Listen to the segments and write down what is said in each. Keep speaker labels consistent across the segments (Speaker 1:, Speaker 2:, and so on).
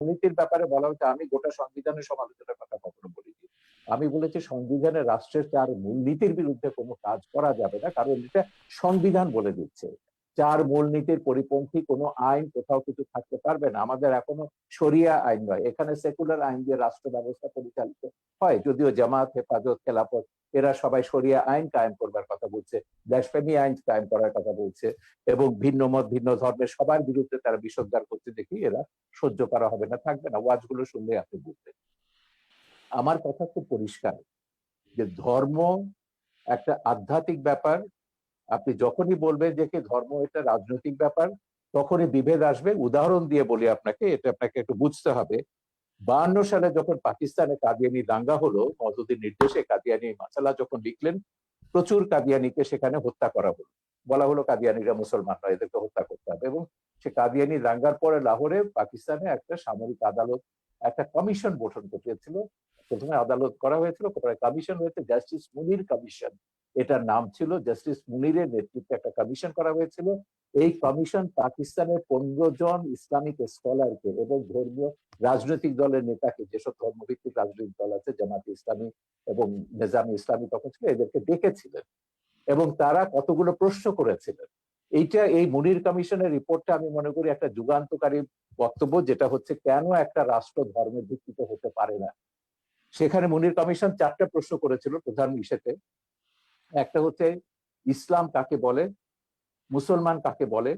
Speaker 1: দুর্নীতির ব্যাপারে বলা হচ্ছে, আমি গোটা সংবিধানের সমালোচনার কথা কখনো বলিনি। আমি বলেছি সংবিধানে রাষ্ট্রের 4 মূলনীতির বিরুদ্ধে কোনো কাজ করা যাবে না, কারণ এটা সংবিধান বলে দিচ্ছে। 4 মূলনীতির পরিপন্থী কোনো আইন কোথাও কিছু থাকতে পারবে না। আমাদের এখনো শরিয়া আইন নয়, এখানে সেকুলার আইন দিয়ে রাষ্ট্র ব্যবস্থা পরিচালিত হয়। যদিও জামাত, হেফাজত, খেলাফত এরা সবাই শরিয়া আইন কায়েম করবার কথা বলছে, দেশপ্রেমী আইন কায়েম করার কথা বলছে, এবং ভিন্ন মত ভিন্ন ধর্মের সবার বিরুদ্ধে তারা বিষোদ্গার করতে দেখি এরা সহ্য করা হবে না, থাকবে না। ওয়াজগুলো শুনলে আপনি বুঝবেন। আমার কথা খুব পরিষ্কার যে ধর্ম একটা আধ্যাত্মিক ব্যাপার। আপনি যখনই বলবেন যে কি ধর্ম এটা রাজনৈতিক ব্যাপার, তখনই বিভেদ আসবে। উদাহরণ দিয়ে বলি আপনাকে, এটা আপনাকে একটু বুঝতে হবে। 52 সালে যখন পাকিস্তানে কাদিয়ানি দাঙ্গা হলো, মওদুদির নির্দেশে কাদিয়ানি মাসালা যখন লিখলেন, প্রচুর কাদিয়ানিকে সেখানে হত্যা করা হলো। বলা হলো কাদিয়ানিরা মুসলমান নয়, এদেরকে হত্যা করতে হবে। এবং সে কাদিয়ানি দাঙ্গার পরে লাহোরে পাকিস্তানে একটা সামরিক আদালত একটা কমিশন গঠন করেছিল। প্রথমে আদালত করা হয়েছিল, পরে কমিশন হয়েছে, জাস্টিস মুনির কমিশন। এটার নাম ছিল জাস্টিস মুনিরের নেতৃত্বে একটা কমিশন করা হয়েছিল। এই কমিশন পাকিস্তানের 15 জন ইসলামিক স্কলারকে এবং ধর্মীয় রাজনৈতিক দলের নেতাকে, যেসব ধর্মভিত্তিক রাজনৈতিক দল আছে, জামাত ইসলামী এবং নেজামি ইসলামী তখন ছিল, এদেরকে ডেকেছিলেন এবং তারা কতগুলো প্রশ্ন করেছিলেন। এই মুনির কমিশনের রিপোর্টটা আমি মনে করি একটা যুগান্তকারী বক্তব্য, যেটা হচ্ছে কেন একটা রাষ্ট্র ধর্মের ভিত্তিতে হতে পারে না। সেখানে মুনির কমিশন 4টা প্রশ্ন করেছিল প্রধান ইস্যুতে। একটা হচ্ছে ইসলাম কাকে বলে, মুসলমান কাকে বলে,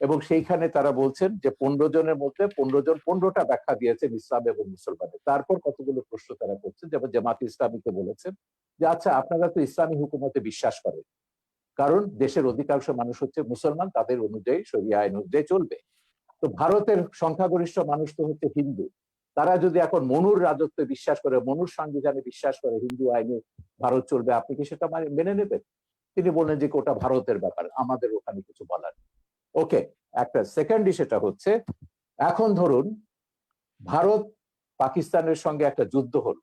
Speaker 1: এবং সেইখানে তারা বলছেন যে 15 জনের মধ্যে 15 জন 15টা ব্যাখ্যা দিয়েছেন ইসলাম এবং মুসলমানের। তারপর কতগুলো প্রশ্ন তারা করছেন, যেমন জামাত ইসলামীকে বলেছেন যে আচ্ছা আপনারা তো ইসলামী হুকুমতে বিশ্বাস করেন, কারণ দেশের অধিকাংশ মানুষ হচ্ছে মুসলমান, তাদের অনুযায়ী শরিয়া আইন অনুযায়ী চলবে। তো ভারতের সংখ্যাগরিষ্ঠ মানুষ তো হচ্ছে হিন্দু, তারা যদি এখন মনুর রাজত্বে বিশ্বাস করে, মনুর সংবিধানে বিশ্বাস করে, হিন্দু আইনে ভারত চলবে, আপনি কি সেটা মেনে নেবেন? তিনি বললেন যে ওটা ভারতের ব্যাপার, আমাদের ওখানে কিছু বলার। ওকে, একটা সেকেন্ড সেটা হচ্ছে, এখন ধরুন ভারত পাকিস্তানের সঙ্গে একটা যুদ্ধ হলো,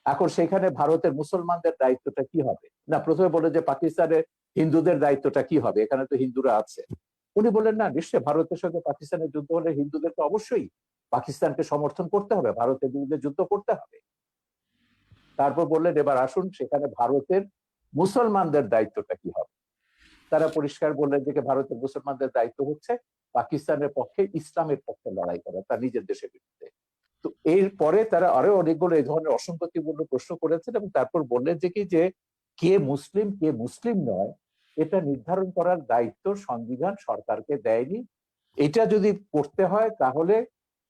Speaker 1: এখন সেখানে ভারতের মুসলমানদের দায়িত্বটা কি হবে? না, প্রথমে বলে যে পাকিস্তানের হিন্দুদের দায়িত্বটা কি হবে, এখানে তো হিন্দুরা আছে। উনি বললেন না, নিশ্চয়ই ভারতের সঙ্গে পাকিস্তানের যুদ্ধ হলে হিন্দুদের তো অবশ্যই পাকিস্তানকে সমর্থন করতে হবে, ভারতের বিরুদ্ধে যুদ্ধ করতে হবে। তারপর বললেন এবার আসুন সেখানে ভারতের মুসলমানদের দায়িত্বটা কি হবে। তারা পরিষ্কার বললেন যে ভারতের মুসলমানদের দায়িত্ব হচ্ছে পাকিস্তানের পক্ষে, ইসলামের পক্ষে লড়াই করা, তার নিজের দেশের বিরুদ্ধে। তো এরপরে তারা আরো অনেকগুলো এই ধরনের অসঙ্গতিপূর্ণ প্রশ্ন করেছেন এবং তারপর বললেন যে কি যে কে মুসলিম কে মুসলিম নয় এটা নির্ধারণ করার দায়িত্ব সংবিধান সরকারকে দেয়নি। এটা যদি করতে হয় তাহলে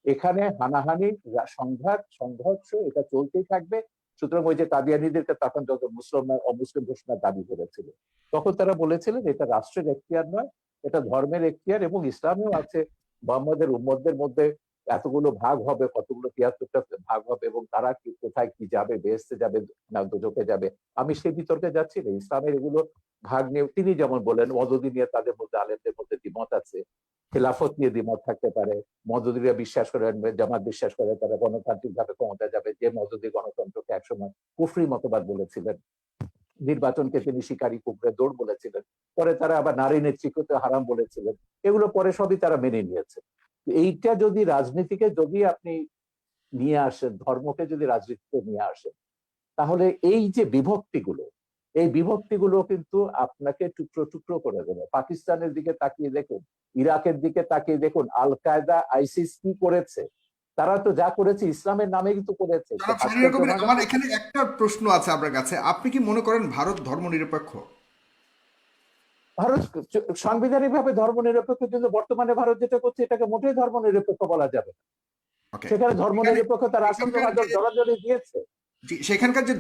Speaker 1: এখানে হানাহানি, সংঘাত, সংঘর্ষ এটা চলতেই থাকবে। সুতরাং ওই যে কাদিয়ানীদেরকে তখন যত মুসলমান অমুসলিম ঘোষণার দাবি করেছিল, তখন তারা বলেছিলেন এটা রাষ্ট্রের এখতিয়ার নয়, এটা ধর্মের এখতিয়ার, এবং ইসলামেও আছে মোহাম্মদের উম্মতদের মধ্যে এতগুলো ভাগ হবে, কতগুলো 73টা ভাগ হবে, এবং তারা কি কোথায় কি যাবে, বেহেশতে যাবে না দোজখে যাবে, আমি সেই বিতর্কে যাচ্ছি না। ইসলামের এগুলো ভাগ নিয়ে তিনি যেমন বলেন, মওদুদি নিয়ে তাদের মধ্যে আলেমদের মধ্যে দ্বিমত আছে, খেলাফত নিয়ে দ্বিমত থাকতে পারে। মওদুদিরা বিশ্বাস করেন, জামাত বিশ্বাস করে তারা গণতান্ত্রিক ভাবে ক্ষমতা যাবে, যে মওদুদি গণতন্ত্রকে একসময় কুফরি মতবাদ বলেছিলেন, নির্বাচনকে তিনি শিকারী কুকুরে দৌড় বলেছিলেন, পরে তারা আবার নারী নেতৃত্বকে হারাম বলেছিলেন, এগুলো পরে সবই তারা মেনে নিয়েছে। এইটা যদি রাজনীতিকে যদি আপনি নিয়ে আসেন, ধর্মকে যদি রাজনীতিতে নিয়ে আসেন, তাহলে এই যে বিভক্তিগুলো, এই বিভক্তিগুলো কিন্তু আপনাকে টুকরো টুকরো করে দেবে। পাকিস্তানের দিকে তাকিয়ে দেখুন, ইরাকের দিকে তাকিয়ে দেখুন, আল কায়দা আইসিস কি করেছে, তারা তো যা করেছে ইসলামের নামে কিন্তু করেছে।
Speaker 2: আমার এখানে একটা প্রশ্ন আছে আপনার কাছে, আপনি কি মনে করেন ভারত ধর্মনিরপেক্ষ?
Speaker 1: ভারত সাংবিধানিক ভাবে ধর্মনিরপেক্ষ, কিন্তু বর্তমানে ভারত যেটা করছে এটাকে মোটেই ধর্মনিরপেক্ষ বলা যাবে না।
Speaker 2: ওকে,
Speaker 1: সেখানে ধর্মনিরপেক্ষ তার আসন্ন
Speaker 2: এখানকার যে
Speaker 1: জড়াজড়ি দিয়েছে।
Speaker 2: সেখানকার যে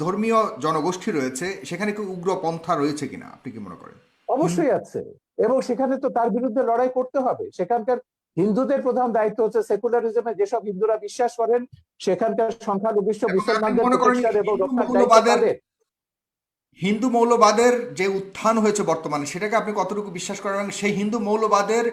Speaker 2: ধর্মীয় জনগোষ্ঠী রয়েছে সেখানে কি উগ্র পন্থা রয়েছে কিনা আপনি কি মনে করেন?
Speaker 1: অবশ্যই আছে, এবং সেখানে তো তার বিরুদ্ধে লড়াই করতে হবে। সেখানকার হিন্দুদের প্রধান দায়িত্ব হচ্ছে সেকুলারিজমে যেসব হিন্দুরা বিশ্বাস করেন সেখানকার সংখ্যালঘিষ্ঠ
Speaker 2: এবং আপনি কি
Speaker 1: মুসলমানদের
Speaker 2: মনে করেন
Speaker 1: প্রোটেকশন এবং রক্ষার দায়িত্ব তাদের।
Speaker 2: হিন্দু মৌলবাদের যে উত্থান হয়েছে বর্তমানে সেটাকে আপনি কতটুকু বিশ্বাস করেন, এবং সেই হিন্দু মৌলবাদের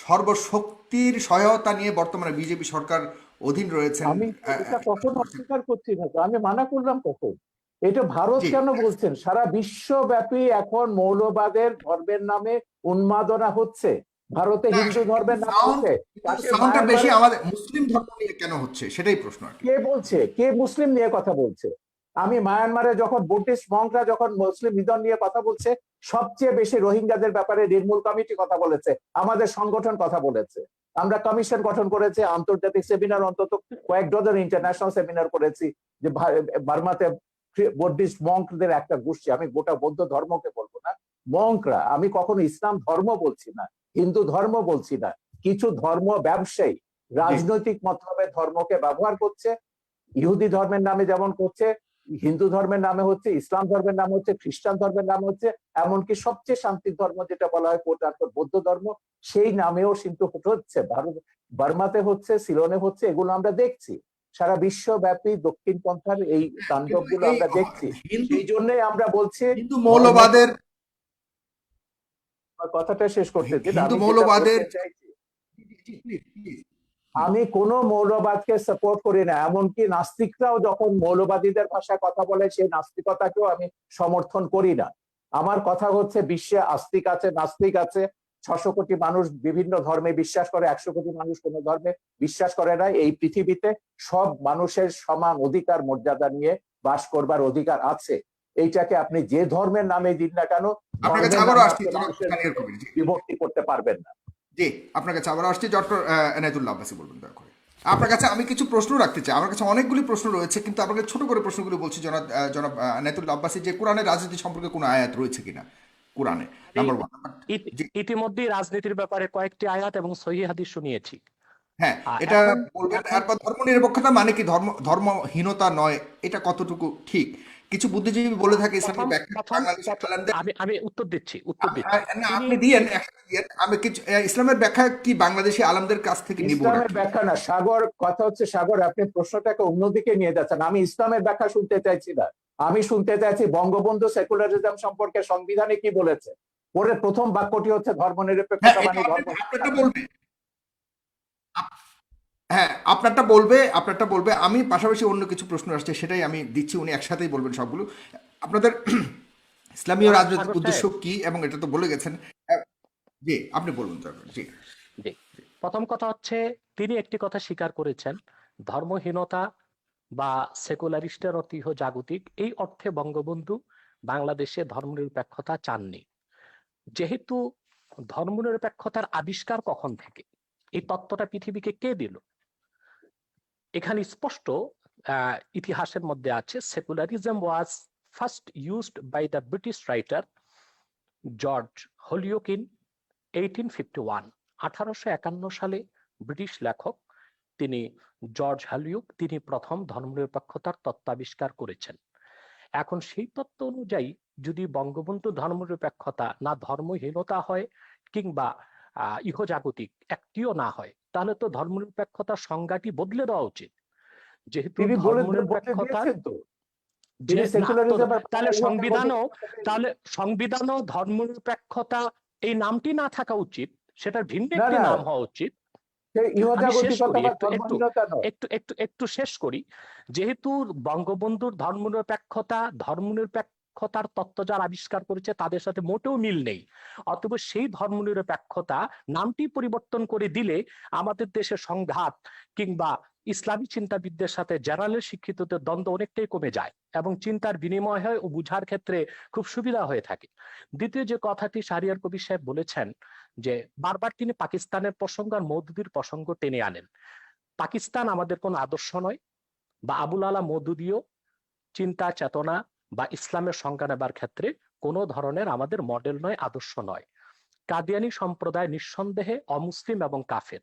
Speaker 2: সর্বশক্তির সহায়তা নিয়ে বর্তমানে বিজেপি সরকার অধীন রয়েছেন?
Speaker 1: আমি এটা কখন অস্বীকার করছি না, আমি মানা করলাম কখন? এটা ভারত
Speaker 2: জি,
Speaker 1: কেন বলছেন, সারা বিশ্বব্যাপী এখন মৌলবাদের ধর্মের নামে উন্মাদনা হচ্ছে। ভারতে হিন্দু ধর্মের নাম
Speaker 2: সাউন্ড
Speaker 1: হচ্ছে, তাকে
Speaker 2: সাউন্ডটা বেশি
Speaker 1: মায়ানমারে
Speaker 2: আমাদের মুসলিম ধর্ম নিয়ে কেন হচ্ছে সেটাই প্রশ্ন আর কি।
Speaker 1: কে বলছে? কে মুসলিম নিয়ে কথা বলছে? আমি মায়ানমারে যখন বুদ্ধিস্ট মংকরা যখন মুসলিম নিধন নিয়ে কথা বলছে, সবচেয়ে বেশি রোহিঙ্গাদের ব্যাপারে নির্মূল কমিটি কথা বলেছে, আমাদের সংগঠন কথা বলেছে, আমরা কমিশন গঠন করেছি, আন্তর্জাতিক সেমিনার অন্তত কয়েক ডজন ইন্টারন্যাশনাল সেমিনার করেছি যে বার্মাতে বুদ্ধিস্ট মংকদের একটা গোষ্ঠী, আমি গোটা বৌদ্ধ ধর্মকে বলবো না, মংকরা, আমি কখনো ইসলাম ধর্ম বলছি না, হিন্দু ধর্ম বলছি না, কিছু ধর্ম ব্যবসায়ী রাজনৈতিক মতলবে ধর্মকে ব্যবহার করছে, ইহুদি ধর্মের নামে যেমন করছে, হিন্দু ধর্মের নামে হচ্ছে, ইসলাম ধর্মের নামে হচ্ছে, খ্রিস্টান ধর্মের নামে হচ্ছে, এমনকি সবচেয়ে শান্তির ধর্ম যেটা বলা হয় বৌদ্ধ ধর্ম, সেই নামেও কিন্তু হচ্ছে, বার্মাতে হচ্ছে, সিলনে হচ্ছে, এগুলো আমরা দেখছি, সারা বিশ্বব্যাপী দক্ষিণ পন্থার এই তাণ্ডব গুলো
Speaker 2: এই
Speaker 1: আমরা দেখছি।
Speaker 2: হিন্দু
Speaker 1: সেই জন্যই আমরা বলছি,
Speaker 2: হিন্দু মৌলবাদের
Speaker 1: কথাটা শেষ করতে দিন,
Speaker 2: হিন্দু
Speaker 1: আমি যেটা
Speaker 2: মৌলবাদের
Speaker 1: বলতে চাইছি, আমি কোনো মৌলবাদকে সাপোর্ট করি না, এমনকি নাস্তিকরাও যখন মৌলবাদীদের ভাষায় কথা বলে সেই নাস্তিকতাকেও আমি সমর্থন করি না। আমার কথা হচ্ছে, বিশ্বে আস্তিক আছে, নাস্তিক আছে, 600 কোটি মানুষ বিভিন্ন ধর্মে বিশ্বাস করে, 100 কোটি মানুষ কোনো ধর্মে বিশ্বাস করে না। এই পৃথিবীতে সব মানুষের সমান অধিকার মর্যাদা নিয়ে বাস করবার অধিকার আছে। এইটাকে আপনি যে ধর্মের নামে দিন না কেন,
Speaker 2: আপনার কাছে
Speaker 1: ধর্মের
Speaker 2: আবারও
Speaker 1: নামে
Speaker 2: আসছি
Speaker 1: আপনি
Speaker 2: জনাব
Speaker 1: মানুষের
Speaker 2: কানিয়ার কবির, জি
Speaker 1: বিভক্তি করতে পারবেন না।
Speaker 2: জি, আপনার কাছে আবারও আসছি ডক্টর এনায়েতুল্লাহ আব্বাসী, বলবেন দয়া করে। আপনার কাছে আমি কিছু প্রশ্ন রাখতে চাই, আমার কাছে অনেকগুলি প্রশ্ন রয়েছে, কিন্তু আপনাকে ছোট করে প্রশ্নগুলো বলছি। জনাব জনাব এনায়েতুল্লাহ আব্বাসী, যে কোরআনের রাজনীতি সম্পর্কে কোনো আয়াত রয়েছে কিনা কোরআনে, নাম্বার ওয়ান। জি,
Speaker 3: ইতিমধ্যেই রাজনীতির ব্যাপারে কয়েকটি আয়াত এবং সহিহ হাদিস শুনিয়েছি।
Speaker 2: হ্যাঁ, এটা
Speaker 3: এখন
Speaker 2: বলবেন।
Speaker 3: এখন
Speaker 2: তারপর ধর্মনিরপেক্ষতা মানে কি, ধর্মহীনতা নয়, এটা কতটুকু ঠিক? কিছু বুদ্ধিজীবী বলে থাকে ইসলামের
Speaker 3: প্রথম
Speaker 2: ব্যাখ্যা
Speaker 3: প্রথম
Speaker 2: বাংলাদেশের
Speaker 3: প্রথম-
Speaker 2: আলেমদের।
Speaker 3: আমি উত্তর দিচ্ছি উত্তর দিচ্ছি
Speaker 2: না,
Speaker 3: তিনি
Speaker 2: আপনি দিয়েন, একসাথে দিয়েন। আমি কিছু ইসলামের ব্যাখ্যা কি বাংলাদেশি আলেমদের কাছ থেকে নিব
Speaker 1: ইসলামের
Speaker 2: নাকি?
Speaker 1: ব্যাখ্যা না সাগর, কথা হচ্ছে সাগর, আপনি প্রশ্নটাকে অন্যদিকে নিয়ে যাচ্ছেন। আমি ইসলামের ব্যাখ্যা শুনতে চাইছি না, আমি শুনতে চাইছি বঙ্গবন্ধু সেকুলারিজম সম্পর্কে সংবিধানে কি বলেছে। পরে প্রথম বাক্যটি হচ্ছে
Speaker 2: হ্যাঁ,
Speaker 1: ধর্মনিরপেক্ষতা
Speaker 2: এটা
Speaker 1: মানে ধর্ম।
Speaker 2: আপনারটা বলবে। আপ- হ্যাঁ, আপনারটা বলবে। আমি পাশাপাশি অন্য কিছু প্রশ্ন আসছে, সেটাই আমি দিচ্ছি, উনি একসাথেই বলবেন সবগুলো। আপনাদের ইসলামীয় রাজনৈতিক
Speaker 3: সাগর
Speaker 2: উদ্দেশ্য
Speaker 3: সাহেব,
Speaker 2: কি, এবং এটা তো বলে গেছেন। জি, আপনি বলুন দয়া করে। জি
Speaker 3: জি, প্রথম কথা হচ্ছে তিনি একটি কথা স্বীকার করেছেন, ধর্মহীনতা বা সেকুলারিস্টের অর্থ জাগতিক, এই অর্থে বঙ্গবন্ধু বাংলাদেশে ধর্মনিরপেক্ষতা চাননি। যেহেতু ধর্মনিরপেক্ষতার আবিষ্কার কখন থেকে, এই তত্ত্বটা পৃথিবীকে কে দিল, এখানে স্পষ্ট ইতিহাসের মধ্যে আছে, secularism was first used by the British writer George Holyoake in 1851। 1851 সালে ব্রিটিশ লেখক তিনি জর্জ হলিওক, তিনি প্রথম ধর্মনিরপেক্ষতার তত্ত্ব আবিষ্কার করেছেন। এখন সেই তত্ত্ব অনুযায়ী যদি বঙ্গবন্ধু ধর্মনিরপেক্ষতা না ধর্মহীনতা হয় কিংবা ইহজাগতিক একটিও না হয়, তাহলে তো ধর্মনিরপেক্ষতার সংজ্ঞাটি বদলে দেওয়া উচিত। যেহেতু
Speaker 1: তিনি বলে বদলে
Speaker 3: ধর্মনিরপেক্ষতার
Speaker 1: দিয়েছেন তো,
Speaker 3: যে
Speaker 1: তিনি
Speaker 3: না তো,
Speaker 1: সেকুলারিজমের
Speaker 3: তাহলে সংবিধানও ধর্মনিরপেক্ষতা এই নামটি না থাকা উচিত, সেটার ভিন্ন
Speaker 1: না
Speaker 3: একটি
Speaker 1: না,
Speaker 3: নাম হওয়া উচিত। আমি শেষ
Speaker 1: ইহজাগতিকতা
Speaker 3: করি,
Speaker 1: বা
Speaker 3: একটু একটু
Speaker 1: ধর্মহীনতা নয়।
Speaker 3: একটু একটু একটু শেষ করি। যেহেতু বঙ্গবন্ধুর ধর্মনিরপেক্ষতার তত্ত্ব যারা আবিষ্কার করেছে তাদের সাথে মোটেও মিল নেই, অতএব সেই ধর্মনিরপেক্ষতা নামটি পরিবর্তন করে দিলে আমাদের দেশের সংঘাত কিংবা ইসলামী চিন্তাবিদদের সাথে জেনারেল শিক্ষিতদের দ্বন্দ্ব অনেকটাই কমে যায় এবং চিন্তার বিনিময় হয় ও বুঝার ক্ষেত্রে খুব সুবিধা হয়ে থাকে। দ্বিতীয় যে কথাটি শাহরিয়ার কবির সাহেব বলেছেন, যে বারবার তিনি পাকিস্তানের প্রসঙ্গ আর মওদুদির প্রসঙ্গ টেনে আনেন। পাকিস্তান আমাদের কোন আদর্শ নয়, বা আবুল আলা মওদুদিও চিন্তা চেতনা বা ইসলামের সংজ্ঞা নেবার ক্ষেত্রে কোনো ধরনের আমাদের মডেল নয়, আদর্শ নয়। কাদিয়ানী সম্প্রদায় নিঃসন্দেহে অমুসলিম এবং কাফের,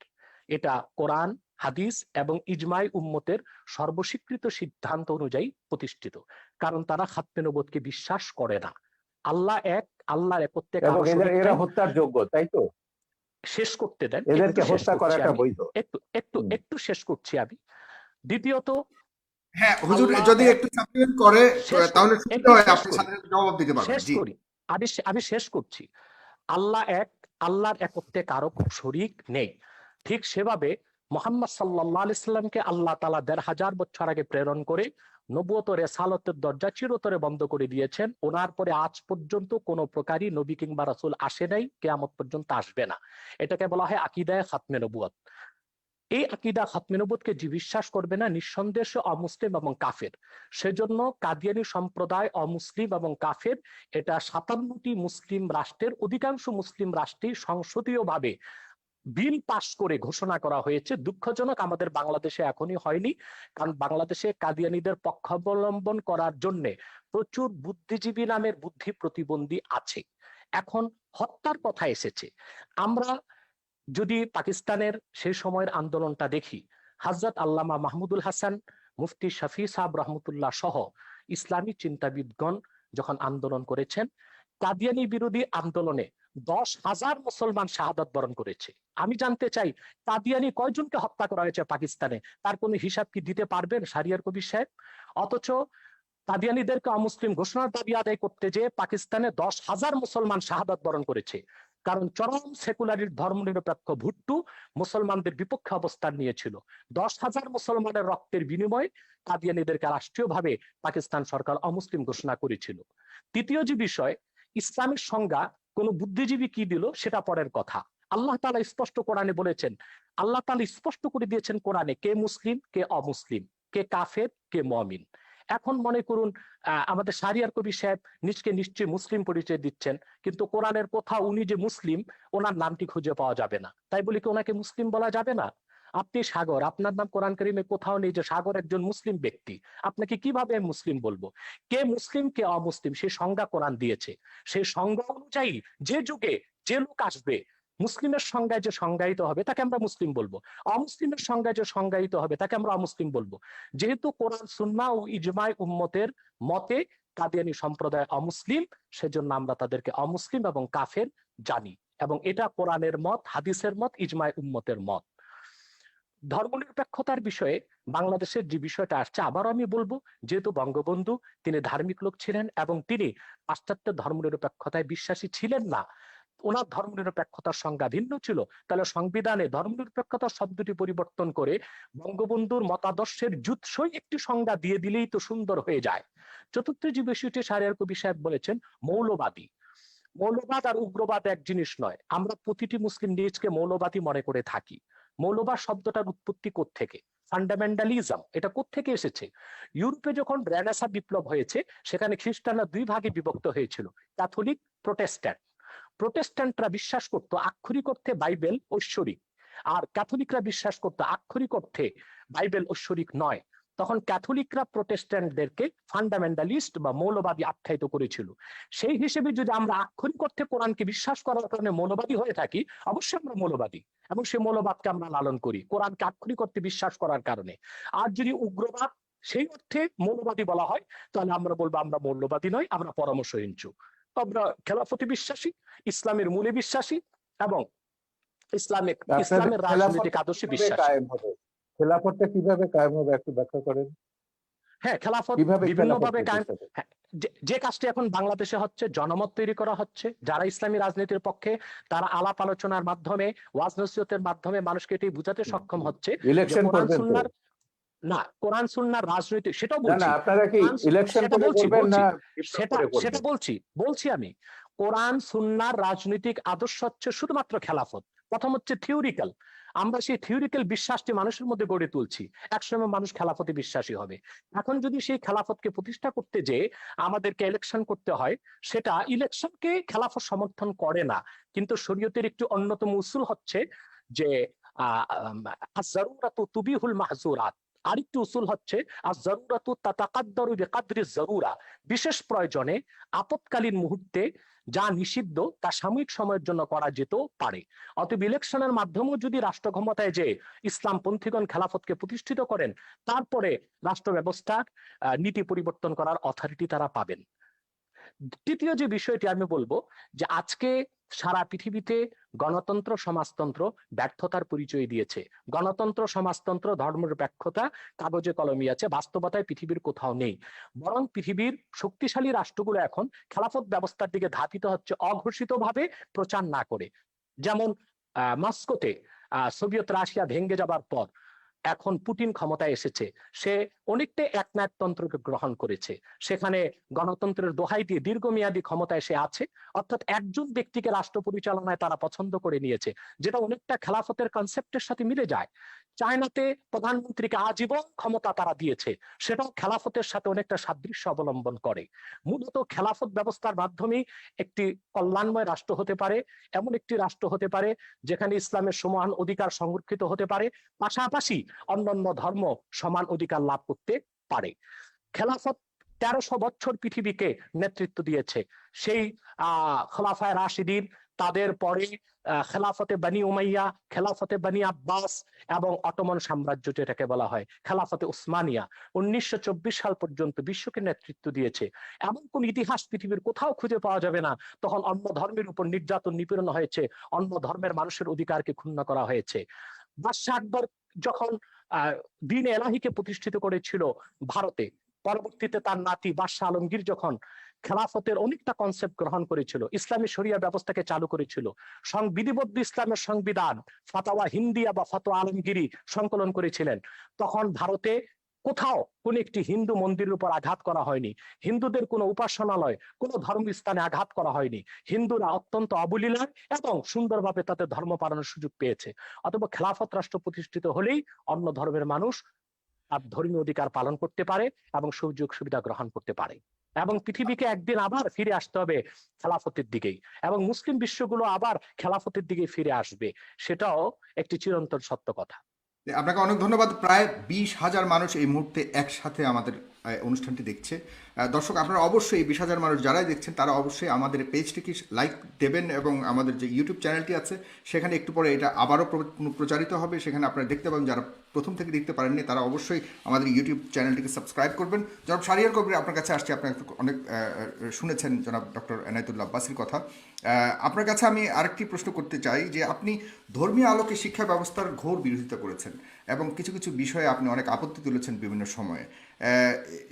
Speaker 3: এটা কোরআন হাদিস এবং ইজমাই উম্মতের সর্বস্বীকৃত সিদ্ধান্ত অনুযায়ী প্রতিষ্ঠিত, কারণ তারা খাতমে নবুয়তকে বিশ্বাস করে না। আল্লাহ এক, আল্লাহর একত্বে
Speaker 1: এবং
Speaker 3: কারো শরীক
Speaker 1: এরা
Speaker 3: নাই।
Speaker 1: হত্যার যোগ্য, তাই তো?
Speaker 3: শেষ করতে দেন,
Speaker 1: এদেরকে
Speaker 3: একটু শেষ
Speaker 1: হত্যা
Speaker 3: করছি
Speaker 1: করাটা
Speaker 3: আমি,
Speaker 1: বৈধ?
Speaker 3: একটু একটু একটু শেষ করছি আমি। দ্বিতীয়ত,
Speaker 2: হ্যাঁ হুজুর,
Speaker 3: আল্লাহ
Speaker 2: যদি
Speaker 3: এক,
Speaker 2: একটু সাপ্লিমেন্ট করে
Speaker 3: শেষ করি,
Speaker 2: তাহলে সুবিধা
Speaker 3: একটু
Speaker 2: হয়,
Speaker 3: শেষ
Speaker 2: আপনি
Speaker 3: করি,
Speaker 2: সাথে সাথে জবাব দিতে পারবেন।
Speaker 3: শেষ
Speaker 2: জি
Speaker 3: করি, আমি শেষ করছি। আল্লাহ এক, আল্লাহর একত্বে কারো শরীক নেই। ঠিক সেভাবে মুহাম্মদ সাল্লাল্লাহু আলাইহি সাল্লামকে আল্লাহ তাআলা ১৫০০ বছর আগে প্রেরণ করে নবুয়ত ও রিসালাতের দরজা চিরতরে বন্ধ করে দিয়েছেন। ওনার পরে আজ পর্যন্ত কোনো প্রকারই নবী কিংবা রাসূল আসে নাই, কিয়ামত পর্যন্ত আসবে না। এটাকে বলা হয় আকীদায়ে খাতমে নবুয়ত। এই আকীদা খাতমে নবুয়তকে যে বিশ্বাস করবে না, নিঃসন্দেহে সে অমুসলিম এবং কাফের। সেজন্য কাদিয়ানী সম্প্রদায় অমুসলিম এবং কাফের। এটা ৫৭টি মুসলিম রাষ্ট্রের অধিকাংশ মুসলিম রাষ্ট্রেই সংসদীয়ভাবে বিল পাস করে ঘোষণা করা হয়েছে। দুঃখজনক আমাদের বাংলাদেশে এখনই হয়নি, কারণ বাংলাদেশে কাদিয়ানীদের পক্ষাবলম্বন করার জন্য প্রচুর বুদ্ধিজীবী নামের বুদ্ধি প্রতিবন্ধী আছে। এখন হত্যার কথা এসেছে, আমরা যদি পাকিস্তানের সেই সময়ের আন্দোলনটা দেখি, হযরত আল্লামা মাহমুদুল হাসান, মুফতি শফি সাহেব রহমতুল্লাহ সহ ইসলামী চিন্তাবিদগণ যখন আন্দোলন করেছেন, কাদিয়ানী বিরোধী আন্দোলনে ১০,০০০ মুসলমান শাহাদাত বরণ করেছে। আমি জানতে চাই, কাদিয়ানী কয়জনকে হত্যা করা হয়েছে পাকিস্তানে, তার কোনো হিসাব কি দিতে পারবেন শাহরিয়ার কবির সাহেব? অথচ কাদিয়ানীদেরকে অমুসলিম ঘোষণার দাবি আদায় করতে যে পাকিস্তানে ১০,০০০ মুসলমান শাহাদাত বরণ করেছে, কারণ চরম সেকুলারির ধর্মনিরপেক্ষ ভুট্টো মুসলমানদের বিপক্ষে অবস্থান নিয়েছিল। ১০,০০০ মুসলমানের রক্তের বিনিময়ে কাদিয়ানীদেরকে রাষ্ট্রীয়ভাবে পাকিস্তান সরকার অমুসলিম ঘোষণা করেছিল। তৃতীয় যে বিষয়, ইসলামের সংজ্ঞা কোন বুদ্ধিজীবী কি দিল সেটা পরের কথা। আল্লাহ তাআলা স্পষ্ট কোরআনে বলেছেন, আল্লাহ তাআলা স্পষ্ট করে দিয়েছেন কোরআনে, কে মুসলিম কে অমুসলিম, কে কাফের কে মুমিন। এখন মনে করুন আমাদের শাহরিয়ার কবির সাহেব নিজকে নিশ্চয়ই মুসলিম পরিচয় দিচ্ছেন, কিন্তু কোরআনের কোথাও উনি যে মুসলিম ওনার নামটি খুঁজে পাওয়া যাবে না। তাই বলি কি ওনাকে মুসলিম বলা যাবে না? আপনি সাগর, আপনার নাম কোরআন কারিমে কোথাও নেই যে সাগর একজন মুসলিম ব্যক্তি। আপনাকে কিভাবে মুসলিম বলবো? কে মুসলিম কে অমুসলিম সে সংজ্ঞা কোরআন দিয়েছে। সেই সংজ্ঞা অনুযায়ী যে যুগে যে লোক আসবে, মুসলিমের সংজ্ঞায় যে সংজ্ঞায়িত হবে তাকে আমরা মুসলিম বলবো, অমুসলিমের সংজ্ঞায় যে সংজ্ঞায়িত হবে তাকে আমরা অমুসলিম বলবো। যেহেতু কোরআন সুন্নাহ ও ইজমায় উম্মতের মতে কাদিয়ানী সম্প্রদায় অমুসলিম, সেজন্য আমরা তাদেরকে অমুসলিম এবং কাফের জানি, এবং এটা কোরআনের মত, হাদিসের মত, ইজমায় উম্মতের মত। ধর্মনিরপেক্ষতার বিষয়ে বাংলাদেশের যে বিষয়টা আসছে, আবারও আমি বলবো, যেহেতু বঙ্গবন্ধু তিনি ধার্মিক লোক ছিলেন এবং তিনি পাশ্চাত্য ধর্মনিরপেক্ষতায় বিশ্বাসী ছিলেন না, ওনার ধর্মনিরপেক্ষতার সংজ্ঞা ভিন্ন ছিল, তাহলে সংবিধানে ধর্মনিরপেক্ষতা শব্দটি পরিবর্তন করে বঙ্গবন্ধুর মতাদর্শের জুৎসই একটি সংজ্ঞা দিয়ে দিলেই তো সুন্দর হয়ে যায়। চতুর্থ যে বিষয়টি শাহরিয়ার কবির সাহেব বলেছেন, মৌলবাদী। মৌলবাদ আর উগ্রবাদ এক জিনিস নয়। আমরা প্রতিটি মুসলিম নিজকে মৌলবাদী মনে করে থাকি। মৌলবাদ শব্দটার উৎপত্তি কোত্থেকে? ফান্ডামেন্টালিজম, এটা কোত্থেকে এসেছে? ইউরোপে যখন রেনেসাঁ বিপ্লব হয়েছে, সেখানে খ্রিস্টানরা দুই ভাগে বিভক্ত হয়েছিল, ক্যাথলিক, প্রোটেস্ট্যান্ট। প্রোটেস্ট্যান্টরা বিশ্বাস করত আক্ষরিক অর্থে বাইবেল ঐশ্বরিক, আর ক্যাথলিকরা বিশ্বাস করত আক্ষরিক অর্থে বাইবেল ঐশ্বরিক নয়। তখন ক্যাথলিকরা প্রোটেস্ট্যান্টদেরকে ফান্ডামেন্টালিস্ট বা মৌলবাদী আখ্যায়িত করেছিল। সেই হিসেবে যদি আমরা আক্ষরিক অর্থে কোরআনকে বিশ্বাস করার কারণে মৌলবাদী হয়ে থাকি, অবশ্যই আমরা মৌলবাদী, এবং সেই মৌলবাদকে আমরা লালন করি কোরআনকে আক্ষরিক অর্থে বিশ্বাস করার কারণে। আর যদি উগ্রবাদ সেই অর্থে মৌলবাদী বলা হয়, তাহলে আমরা বলবো আমরা মৌলবাদী নয়, আমরা পরামর্শহীনচু। আমরা খেলাফতে বিশ্বাসী, ইসলামের মূলে বিশ্বাসী, এবং ইসলামের রাজনৈতিক আদর্শে বিশ্বাসী।
Speaker 1: খেলাফতটা কিভাবে কায়েম হবে একটু ব্যাখ্যা করেন।
Speaker 3: হ্যাঁ, খেলাফত বিভিন্ন ভাবে কায়েম। যে কাজটি এখন বাংলাদেশে হচ্ছে, জনমত তৈরি করা হচ্ছে, যারা ইসলামী রাজনীতির পক্ষে তারা আলাপ আলোচনার মাধ্যমে, ওয়াজ নসিহতের মাধ্যমে মানুষকে এটি বুঝাতে সক্ষম হচ্ছে।
Speaker 1: ইলেকশন করবেন
Speaker 3: না, কোরআন সুন্নাহর রাজনীতি, সেটাও বলছি।
Speaker 1: না, আপনারা কি ইলেকশন করবেন না?
Speaker 3: সেটা বলছি আমি। কোরআন সুন্নাহর রাজনৈতিক আদর্শ হচ্ছে শুধুমাত্র খেলাফত। প্রথম হচ্ছে থিওরিক্যাল, আমরা সেই থিওরিক্যাল বিশ্বাসটি মানুষের মধ্যে গড়ে তুলছি, একসময় মানুষ খেলাফতে বিশ্বাসী হবে। এখন যদি সেই খেলাফতকে প্রতিষ্ঠা করতে যে আমাদেরকে ইলেকশন করতে হয়, সেটা ইলেকশনকে খেলাফত সমর্থন করে না। কিন্তু শরীয়তের একটি অন্যতম উসুল হচ্ছে যে আয-যারুরাতু তুবিহুল মাহযুরাত। আরেকটি উসুল হচ্ছে আয-যারুরাতু তাতাকাদ্দারু বিকাদরি যারুরা। বিশেষ প্রয়োজনে, আপৎকালীন মুহূর্তে যা নিষিদ্ধ তা সাময়িক সময়ের জন্য করা যেতে পারে। অতএব ইলেকশনের মাধ্যমেও যদি রাষ্ট্র ক্ষমতায় যে ইসলামপন্থীগণ খেলাফতকে প্রতিষ্ঠিত করেন, তারপরে রাষ্ট্র ব্যবস্থার নীতি পরিবর্তন করার অথরিটি তারা পাবেন। তৃতীয় যে বিষয়টি আমি বলবো, যে আজকে সারা পৃথিবীতে গণতন্ত্র সমাজতন্ত্র ব্যর্থতার পরিচয় দিয়েছে। গণতন্ত্র সমাজতন্ত্র ধর্মনিরপেক্ষতা কাগজে কলমে আছে, বাস্তবতায় পৃথিবীর কোথাও নেই। বরং পৃথিবীর শক্তিশালী রাষ্ট্রগুলো এখন খেলাফত ব্যবস্থার দিকে ধাবিত হচ্ছে, অঘোষিতভাবে প্রচার না করে। যেমন মস্কোতে সোভিয়েত রাশিয়া ভেঙে যাবার পর এখন পুতিন ক্ষমতায় এসেছে, সে অনেকটা একনায়কতন্ত্রকে গ্রহণ করেছে। সেখানে গণতন্ত্রের দোহাই দিয়ে দীর্ঘমেয়াদী ক্ষমতায় সে আছে, অর্থাৎ একজন ব্যক্তিকে রাষ্ট্র পরিচালনায় তারা পছন্দ করে নিয়েছে, যেটা অনেকটা খেলাফতের কনসেপ্টের সাথে মিলে যায়। চায়নাতে প্রধানমন্ত্রীকে আজীবন ক্ষমতা তারা দিয়েছে, সেটাও খেলাফতের সাথে অনেকটা সাদৃশ্য অবলম্বন করে। মূলত খেলাফত ব্যবস্থার মাধ্যমেই একটি কল্যাণময় রাষ্ট্র হতে পারে, এমন একটি রাষ্ট্র হতে পারে যেখানে ইসলামের সমান অধিকার সংরক্ষিত হতে পারে, পাশাপাশি অন্যান্য ধর্ম সমান অধিকার লাভ করতে পারে। খেলাফত 1300 বছর পৃথিবীকে নেতৃত্ব দিয়েছে। সেই খোলাফায়ে রাশিদিন, তাদের পরে খেলাফতে বানি উমাইয়া, খেলাফতে বানি আব্বাস এবং অটোমান সাম্রাজ্য, যেটাকে বলা হয় খেলাফতে উসমানিয়া, 1924 সাল পর্যন্ত বিশ্বকে নেতৃত্ব দিয়েছে। এমন কোন ইতিহাস পৃথিবীর কোথাও খুঁজে পাওয়া যাবে না তখন অন্য ধর্মের উপর নির্যাতন নিপীড়ন হয়েছে, অন্য ধর্মের মানুষের অধিকারকে ক্ষুণ্ণ করা হয়েছে। বাদশাহ আকবর যখন দ্বীন এলাহিকে প্রতিষ্ঠিত করেছিল ভারতে, পরবর্তীতে তার নাতি বাদশাহ আলমগীর যখন খেলাফতের অনেকটা কনসেপ্ট গ্রহণ করেছিল, ইসলামী শরিয়া ব্যবস্থাকে চালু করেছিল, বিধিবদ্ধ ইসলামের সংবিধান ফাতাওয়া হিন্দিয়া বা ফতোয়া আলমগীরি সংকলন করেছিলেন, তখন ভারতে কোথাও কোন একটি হিন্দু মন্দিরের উপর আঘাত করা হয়নি, হিন্দুদের কোনো উপাসনালয়, কোনো ধর্মস্থানে আঘাত করা হয়নি। হিন্দুরা অত্যন্ত অবলীলায় এবং সুন্দরভাবে তাদের ধর্ম পালনের সুযোগ পেয়েছে। অথবা খেলাফত রাষ্ট্র প্রতিষ্ঠিত হলেই অন্য ধর্মের মানুষ তার ধর্মীয় অধিকার পালন করতে পারে এবং সুযোগ সুবিধা গ্রহণ করতে পারে, এবং পৃথিবীকে একদিন আবার ফিরে আসতে হবে খেলাফতের দিকেই, এবং মুসলিম বিশ্বগুলো আবার খেলাফতের দিকে ফিরে আসবে, সেটাও একটি চিরন্তন সত্য কথা।
Speaker 2: আপনাকে অনেক ধন্যবাদ। প্রায় 20,000 মানুষ এই মুহূর্তে একসাথে আমাদের অনুষ্ঠানটি দেখছে। দর্শক, আপনারা অবশ্যই এই 20,000 মানুষ যারাই দেখছেন তারা অবশ্যই আমাদের পেজটিকে লাইক দেবেন, এবং আমাদের যে ইউটিউব চ্যানেলটি আছে সেখানে একটু পরে এটা আবারও প্রচারিত হবে, সেখানে আপনারা দেখতে পাবেন। যারা প্রথম থেকে দেখতে পারেননি তারা অবশ্যই আমাদের ইউটিউব চ্যানেলটিকে সাবস্ক্রাইব করবেন। জনাব শাহরিয়ার কবির, আপনার কাছে আসছে। আপনার অনেক শুনেছেন জনাব ডক্টর এনায়েতুল্লাহ আব্বাসীর কথা। আপনার কাছে আমি আরেকটি প্রশ্ন করতে চাই যে আপনি ধর্মীয় আলোকে শিক্ষা ব্যবস্থার ঘোর বিরোধিতা করেছেন এবং কিছু কিছু বিষয়ে আপনি অনেক আপত্তি তুলেছেন বিভিন্ন সময়ে।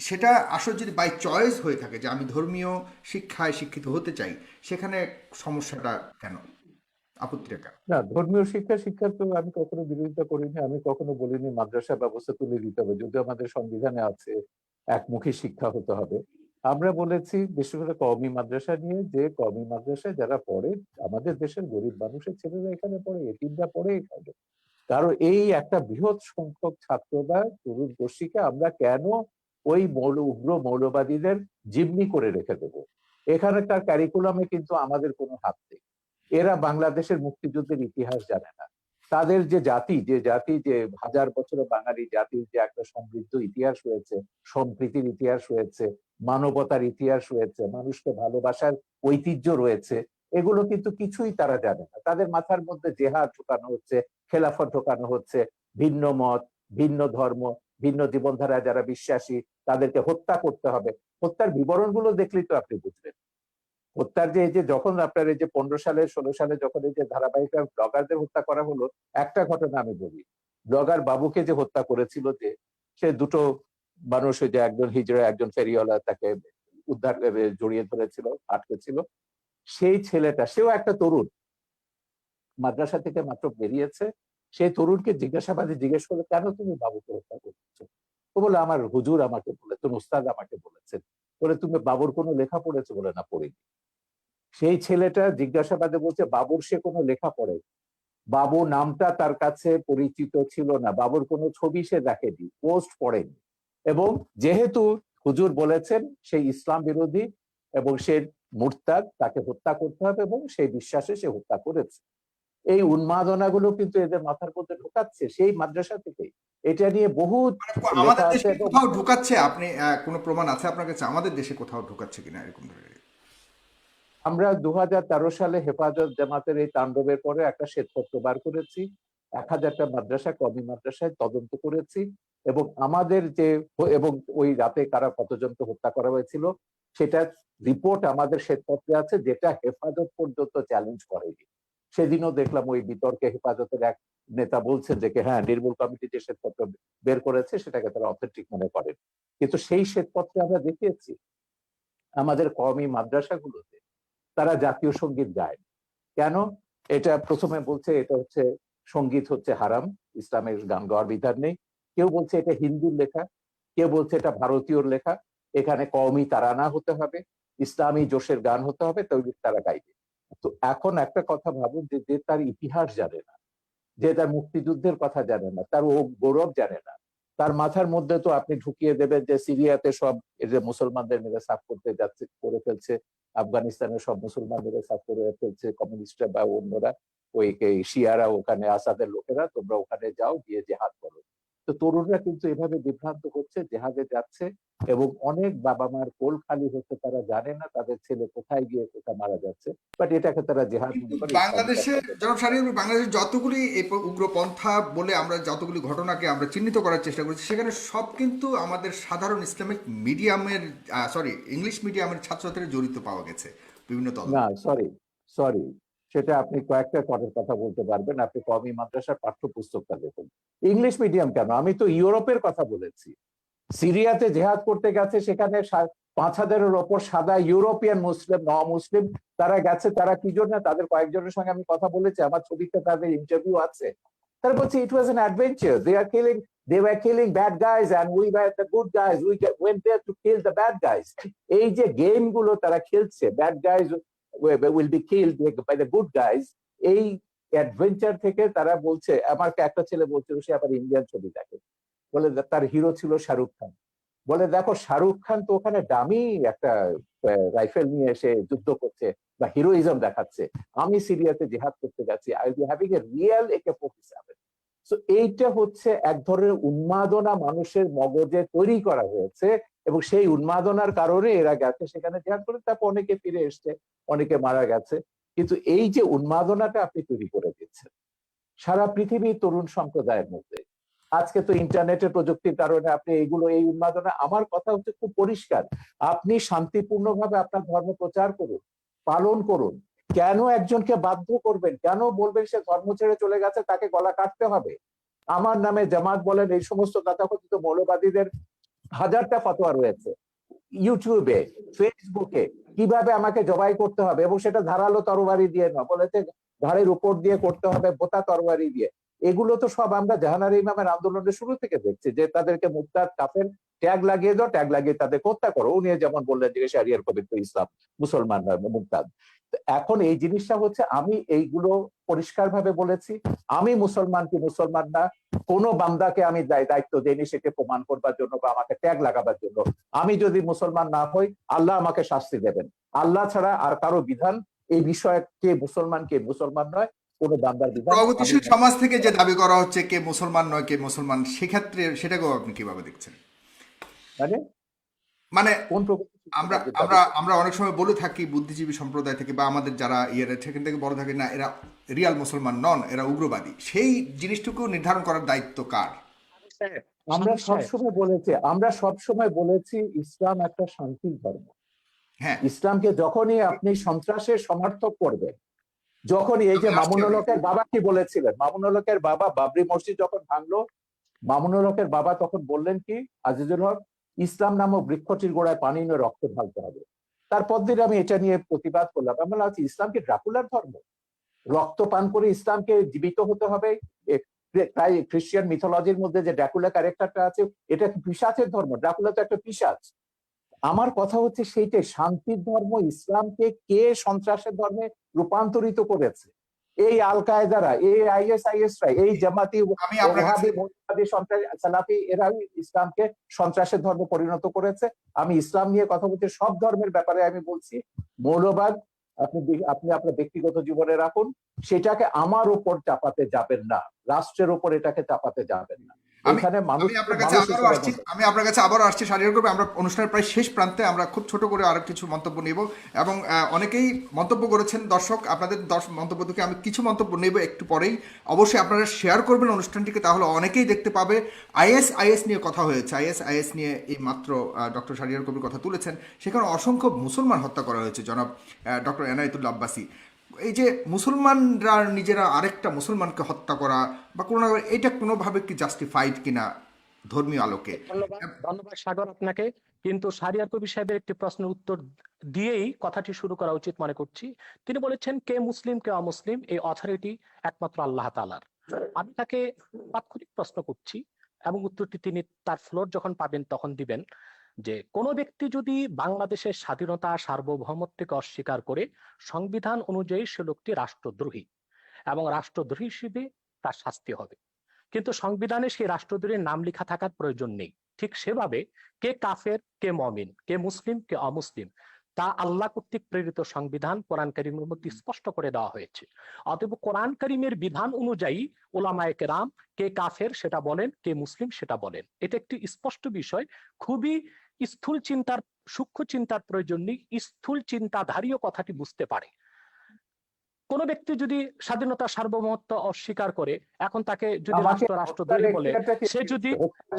Speaker 2: সেটা আসলে যদি বাই চয়েস হয়ে থাকে যে আমি ধর্মীয় শিক্ষায় শিক্ষিত হতে চাই, সেখানে সমস্যাটা কেন, আপত্তিটা কেন?
Speaker 1: না, ধর্মীয় শিক্ষা তো আমি কখনো বিরোধিতা করিনি। আমি কখনো বলিনি মাদ্রাসা ব্যবস্থা তুলে দিতে হবে, যদিও আমাদের সংবিধানে আছে একমুখী শিক্ষা হতে হবে। আমরা বলেছি বিশেষ করে কওমি মাদ্রাসা নিয়ে, যে কওমি মাদ্রাসায় যারা পড়ে, আমাদের দেশের গরিব মানুষের ছেলেরা এখানে পড়ে, এতিমরা পড়ে এখানে। কারণ এই একটা বৃহৎ সংখ্যক ছাত্র বা তরুণ গোষ্ঠীকে আমরা কেন ওই উগ্র মৌলবাদীদের জিম্মি করে রেখে দেবো? এখানকার ক্যারিকুলামে কিন্তু আমাদের কোনো হাত নেই। এরা বাংলাদেশের মুক্তিযুদ্ধের ইতিহাস জানে না। তাদের যে জাতি যে হাজার বছরের বাঙালি জাতির যে একটা সমৃদ্ধ ইতিহাস রয়েছে, সম্প্রীতির ইতিহাস রয়েছে, মানবতার ইতিহাস রয়েছে, মানুষকে ভালোবাসার ঐতিহ্য রয়েছে, এগুলো কিন্তু কিছুই তারা জানে না। তাদের মাথার মধ্যে জেহাদ ঢোকানো হচ্ছে, খেলাফত ঢোকানো হচ্ছে, ভিন্ন মত, ভিন্ন ধর্ম, ভিন্ন জীবনধারায় যারা বিশ্বাসী তাদেরকে হত্যা করতে হবে। হত্যার বিবরণগুলো দেখলেই তো আপনি বুঝবেন। হত্যার যে এই যে যখন আপনার এই যে 15 সালে 16 সালে যখন এই যে ধারাবাহিক ব্লগারদের হত্যা করা হলো, একটা ঘটনা আমি বলি। ব্লগার বাবুকে যে হত্যা করেছিল, যে সে দুটো মানুষ, যে একজন হিজড়া একজন ফেরিওয়ালা তাকে উদ্ধার জড়িয়ে ধরেছিল, আটকেছিল, সেই ছেলেটা, সেও একটা তরুণ, মাদ্রাসা থেকে মাত্র বেরিয়েছে। সেই তরুণকে জিজ্ঞাসাবাদে জিজ্ঞেস করলো, কেন তুমি বাবুকে হত্যা করছো? ও বলে, আমার হুজুর আমাকে বলেছেন, উস্তাদ আমাকে বলেছেন। বলে, তুমি বাবুর কোনো লেখা পড়েছো? বলে, না, পড়িনি। সেই ছেলেটা জিজ্ঞাসাবাদে বলছে বাবুর সে কোনো লেখা পড়ে, বাবু নামটা তার কাছে পরিচিত ছিল না, বাবুর কোনো ছবি সে দেখেনি, পোস্ট পড়েনি, এবং যেহেতু হুজুর বলেছেন সেই ইসলাম বিরোধী এবং সে মুরতাদ, তাকে হত্যা করতে হবে, এবং সেই বিশ্বাসে সে হত্যা করেছে। এই উন্মাদনাগুলো কিন্তু এদের মাথার মধ্যে ঢোকাচ্ছে সেই মাদ্রাসা থেকে। এটা নিয়ে বহুত
Speaker 2: আমাদের
Speaker 1: লেখা আছে,
Speaker 2: দেশে
Speaker 1: এবং
Speaker 2: কোথাও ঢুকাচ্ছে? আপনি কোনো প্রমাণ আছে আপনার কাছে আমাদের দেশে কোথাও ঢুকাচ্ছে কিনা এরকম ধরনের?
Speaker 1: আমরা 2013 সালে হেফাজত জামাতের এই তাণ্ডবের পরে একটা শ্বেতপত্র বার করেছি, 1000টা মাদ্রাসা, কওমি মাদ্রাসায় তদন্ত করেছি, এবং আমাদের যে এবং ওই রাতে কারা কতজনকে হত্যা করা হয়েছিল সেটা রিপোর্ট আমাদের শ্বেতপত্রে আছে, যেটা হেফাজত পর্যন্ত চ্যালেঞ্জ করেনি। সেদিনও দেখলাম ওই বিতর্কে হেফাজতের এক নেতা বলছেন যে হ্যাঁ, নির্মূল কমিটি যে শ্বেতপত্র বের করেছে সেটাকে তারা অথেন্টিক মনে করেন। কিন্তু সেই শ্বেতপত্রে আমরা দেখিয়েছি আমাদের কওমি মাদ্রাসাগুলোতে তারা জাতীয় সঙ্গীত গায়। কেন? এটা প্রথমে বলছে এটা হচ্ছে সঙ্গীত হচ্ছে হারাম, ইসলামের গান গাওয়ার বিধান নেই। কেউ বলছে এটা হিন্দুর লেখা, কেউ বলছে এটা ভারতীয়র লেখা, এখানে কওমি তারানা হতে হবে, ইসলামী জোশের গান হতে হবে, তৈরি তারা গাইবে। তো এখন একটা কথা ভাবুন, যে যে তার ইতিহাস জানে না, যে তার মুক্তিযুদ্ধের কথা জানে না, তার ও গৌরব জানে না, তার মাথার মধ্যে তো আপনি ঢুকিয়ে দেবেন যে সিরিয়াতে সব এই যে মুসলমানদের মেরে সাফ করতে যাচ্ছে, করে ফেলছে, আফগানিস্তানের সব মুসলমান মেরে সাফ করে ফেলছে কমিউনিস্টরা বা অন্যরা, ওই শিয়ারা, ওখানে আসাদের লোকেরা, তোমরা ওখানে যাও, গিয়ে জেহাদ করো। তো তরুণরা কিন্তু এভাবে বিভ্রান্ত হচ্ছে, জেহাদে যাচ্ছে, এবং অনেক বাবা মার কোল খালি হচ্ছে, তারা জানে না তাদের ছেলে কোথায় গিয়ে কোথায় মারা যাচ্ছে, বাট এটাকে তারা জেহাদ
Speaker 2: কিন্তু
Speaker 1: মনে করে, ইসলাম
Speaker 2: বাংলাদেশে জনাব শাহরিয়ার কবির, বাংলাদেশের যতগুলি এই উগ্রপন্থা বলে আমরা যতগুলি ঘটনাকে আমরা চিহ্নিত করার চেষ্টা করেছি, সেখানে সব কিন্তু আমাদের সাধারণ ইসলামিক মিডিয়ামের, সরি, ইংলিশ মিডিয়ামের ছাত্রছাত্রীরা জড়িত পাওয়া গেছে বিভিন্ন তদন্ত।
Speaker 1: না, সরি, সরি, সেটা আপনি কয়েকটা করের কথা বলতে পারবেন। আপনি কওমি মাদ্রাসার পাঠ্যপুস্তকটা দেখুন। ইংলিশ মিডিয়াম কেন, আমি তো ইউরোপের কথা বলেছি। সিরিয়াতে জেহাদ করতে গেছে, সেখানে 5,000-এর ওপর সাদা ইউরোপিয়ান মুসলিম, মুসলিম, তারা গেছে। তারা কি জন্য, তাদের কয়েকজনের সঙ্গে আমি কথা বলেছি, আমার ছবিতে তাদের ইন্টারভিউ আছে। তারা বলছে it was an adventure, they were killing bad guys and we were the good guys, we went there to kill the bad guys. এই যে গেম গুলো তারা খেলছে, bad guys will be killed by the good guys, এই adventure থেকে তারা বলছে। আমাকে একটা ছেলে বলছিল, সে আবার ইন্ডিয়ান ছবি দেখে, বলে তার হিরো ছিল শাহরুখ খান। বলে দেখো, শাহরুখ খান তো ওখানে দামি একটা রাইফেল নিয়ে এসে যুদ্ধ করছে বা হিরোইজম দেখাচ্ছে, আমি সিরিয়াতে জেহাদ করতে যাচ্ছি, I will be having a real AK-47। So এইটা হচ্ছে এক ধরনের উন্মাদনা মানুষের মগজে তৈরি করা হয়েছে, এবং সেই উন্মাদনার কারণে এরা গেছে সেখানে জেহাদ করে, তারপর অনেকে ফিরে এসছে, অনেকে মারা গেছে। কিন্তু এই যে উন্মাদনাটা আপনি তৈরি করে দিচ্ছেন সারা পৃথিবীর তরুণ সম্প্রদায়ের মধ্যে, আজকে তো ইন্টারনেটের প্রযুক্তির কারণে আপনি এইগুলো, এই উন্মাদনা, আমার কথা হচ্ছে খুব পরিষ্কার, আপনি শান্তিপূর্ণভাবে আপনার ধর্ম প্রচার করুন, পালন করুন। কেন একজনকে বাধ্য করবেন, কেন বলবেন সে ধর্ম ছেড়ে চলে গেছে তাকে গলা কাটতে হবে? আমার নামে জামাত বলেন, এই সমস্ত তথাকথিত মৌলবাদীদের হাজারটা ফতোয়া রয়েছে ইউটিউবে, ফেসবুকে, কিভাবে আমাকে জবাই করতে হবে, এবং সেটা ধারালো তরবারি দিয়ে না, বলেছে ঘাড়ের উপর দিয়ে করতে হবে, বোতা তরবারি দিয়ে। এগুলো তো সব আমরা জাহানারা ইমামের আন্দোলনের শুরু থেকে দেখছি, যে তাদেরকে মুরতাদ, কাফের ট্যাগ লাগিয়ে দাও, ট্যাগ লাগিয়ে তাদের হত্যা করো। উনি যেমন বললেন যে শাহরিয়ার কবির তো ইসলাম, মুসলমান নয়, মুরতাদ। এখন এই জিনিসটা হচ্ছে, আমি এইগুলো পরিষ্কার ভাবে বলেছি, আমি মুসলমান কি মুসলমান না, কোন বান্দাকে আমি দায়িত্ব দেইনি সেকে প্রমাণ করবার জন্য বা আমাকে ট্যাগ লাগাবার জন্য। আমি যদি মুসলমান না হই, আল্লাহ আমাকে শাস্তি দেবেন। আল্লাহ ছাড়া আর কারো বিধান এই বিষয়ে, কে মুসলমান কে মুসলমান নয়, কোন বান্দার বিধান
Speaker 2: প্রগতিশীল সমাজ থেকে যে দাবি করা হচ্ছে কে মুসলমান নয় কে মুসলমান, সেক্ষেত্রে সেটাকেও আপনি কিভাবে দেখছেন?
Speaker 1: মানে
Speaker 2: মানে
Speaker 1: কোন
Speaker 2: আমরা আমরা আমরা অনেক সময় বলে থাকি বুদ্ধিজীবী সম্প্রদায় থেকে বা আমাদের যারা সেখান থেকে বড় থাকে, না এরা রিয়াল মুসলমান নন, এরা উগ্রবাদী। সেই জিনিসটুকু নির্ধারণ করার দায়িত্ব কার?
Speaker 1: আমরা সবসময় বলেছি ইসলাম একটা শান্তির ধর্ম।
Speaker 2: হ্যাঁ,
Speaker 1: ইসলামকে যখনই আপনি সন্ত্রাসের সমর্থক করবেন, যখনই, এই যে মামুনুল হকের বাবা কি বলেছিলেন, মামুনুল হকের বাবা বাবরি মসজিদ যখন ভাঙলো, মামুনুল হকের বাবা তখন বললেন কি, আজিজুল হক, ইসলাম নামক বৃক্ষটির গোড়ায় পানি নিয়ে রক্ত ঢালতে হবে। তারপর দিন আমি এটা নিয়ে প্রতিবাদ করলাম, আমি বললাম ইসলাম কি ড্রাকুলার ধর্ম? রক্ত পান করে ইসলামকে জীবিত হতে হবে? তাই খ্রিস্টান মিথোলজির মধ্যে যে ড্রাকুলা ক্যারেক্টারটা আছে, এটা পিশাচের ধর্ম, ড্রাকুলা তো একটা পিশাচ। আমার কথা হচ্ছে সেইটাই, শান্তির ধর্ম ইসলামকে কে সন্ত্রাসের ধর্মে রূপান্তরিত করেছে? এই আল কায়দারা, এই ISIS-রা, এই জামাতি,
Speaker 2: আমি আপনার কাছে
Speaker 1: সালাফি, এরাই ইসলামকে সন্ত্রাসের ধর্ম পরিণত করেছে। আমি ইসলাম নিয়ে কথা বলছি, সব ধর্মের ব্যাপারে আমি বলছি, মৌলবাদ আপনি আপনি আপনার ব্যক্তিগত জীবনে রাখুন, সেটাকে আমার উপর চাপাতে যাবেন না, রাষ্ট্রের উপর এটাকে চাপাতে যাবেন না। এখানে মানুষ,
Speaker 2: আমি আপনার কাছে আবারও আসছি শাহরিয়ার কবির। আমরা অনুষ্ঠানের প্রায় শেষ প্রান্তে, আমরা খুব ছোট করে আরো কিছু মন্তব্য নেব, এবং অনেকেই মন্তব্য করেছেন দর্শক, আপনাদের মন্তব্য থেকে আমি কিছু মন্তব্য নেব একটু পরেই। অবশ্যই আপনারা শেয়ার করবেন অনুষ্ঠানটিকে, তাহলে অনেকেই দেখতে পাবে। IS নিয়ে কথা হয়েছে, IS নিয়ে এই মাত্র ডক্টর শাহরিয়ার কবির কথা তুলেছেন, সেখানে অসংখ্য মুসলমান হত্যা করা হয়েছে জনাব ডক্টর এনায়েতুল্লাহ আব্বাসী। এই যে মুসলমানরা নিজেরা আরেকটা মুসলমানকে হত্যা করা বা কোনো, এটা কোনোভাবে কি জাস্টিফাইড কিনা ধর্মীয় আলোকে?
Speaker 3: ধন্যবাদ সাগর আপনাকে। কিন্তু শাহরিয়ার কবির সাহেবের একটি প্রশ্নের উত্তর দিয়েই কথাটি শুরু করা উচিত মনে করছি। তিনি বলেছেন কে মুসলিম কে অমুসলিম এই অথরিটি একমাত্র আল্লাহ তাআলার। আমি তাকে তাৎক্ষণিক প্রশ্ন করছি এবং উত্তরটি তিনি তার ফ্লোর যখন পাবেন তখন দিবেন, যে কোন ব্যক্তি যদি বাংলাদেশের স্বাধীনতা সার্বভৌমত্বকে অস্বীকার করে, সংবিধান অনুযায়ী সে লোকটি রাষ্ট্রদ্রোহী এবং রাষ্ট্রদ্রোহী হিসেবে তার শাস্তি হবে। কিন্তু সংবিধানে সেই রাষ্ট্রদ্রোহীর নাম লেখা থাকার প্রয়োজন নেই। ঠিক সেভাবে কে কাফের, কে মমিন, কে মুসলিম, কে অমুসলিম, তা আল্লাহ কর্তৃক প্রেরিত সংবিধান কোরআন কারীমের মধ্যে স্পষ্ট করে দেওয়া হয়েছে। অতএব কোরআন কারীমের বিধান অনুযায়ী উলামায়ে কেরাম কে কাফের সেটা বলেন, কে মুসলিম সেটা বলেন। এটা একটি স্পষ্ট বিষয়। খুবই স্থূল চিন্তার, সূক্ষ্ম চিন্তার প্রয়োজন নেই, স্থূল চিন্তাধারীও কথাটি বুঝতে পারে। কোন ব্যক্তি যদি স্বাধীনতা সার্বভৌমত্ব অস্বীকার করে, এখন তাকে যদি
Speaker 1: আমাকে
Speaker 3: রাষ্ট্র রাষ্ট্রদ্রোহী বলে, সে যদি